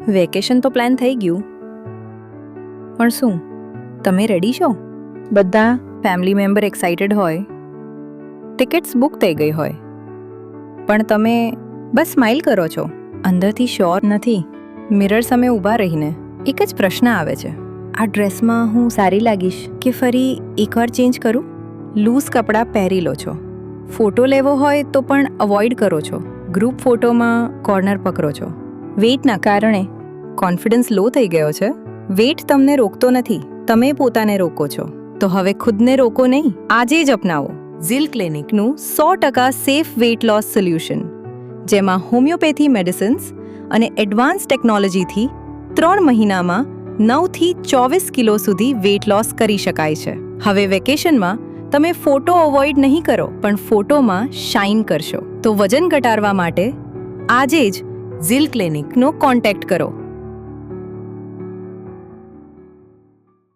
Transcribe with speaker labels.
Speaker 1: Vacation તો plan થઈ ગયું, પણ શું તમે રેડી છો?
Speaker 2: બધા
Speaker 1: ફેમિલી મેમ્બર એક્સાઇટેડ હોય, ટિકિટ્સ બુક થઈ ગઈ હોય, પણ તમે બસ સ્માઇલ કરો છો, અંદરથી શ્યોર નથી. મિરર સામે ઊભા રહીને એક જ પ્રશ્ન આવે છે, આ ડ્રેસમાં હું સારી લાગીશ કે ફરી એકવાર ચેન્જ કરું? લૂઝ કપડાં પહેરી લો છો, ફોટો લેવો હોય તો પણ અવોઇડ કરો છો, ગ્રુપ ફોટોમાં કોર્નર પકડો છો. વેઇટના કારણે કોન્ફિડન્સ લો થઈ ગયો છે. વેઇટ તમને રોકતો નથી, તમે પોતાને રોકો છો. તો હવે ખુદને રોકો નહીં, આજે જ અપનાવો ઝીલ ક્લિનિકનું 100% સેફ વેઇટ લોસ સોલ્યુશન, જેમાં હોમિયોપેથી મેડિસિન્સ અને એડવાન્સ ટેકનોલોજીથી 3 મહિનામાં 9 થી 24 કિલો સુધી વેઇટ લોસ કરી શકાય છે. હવે વેકેશનમાં તમે ફોટો અવોઇડ નહીં કરો, પણ ફોટોમાં શાઇન કરશો. તો વજન ઘટાડવા માટે આજે જ ઝીલ ક્લિનિકનો કોન્ટેક્ટ કરો.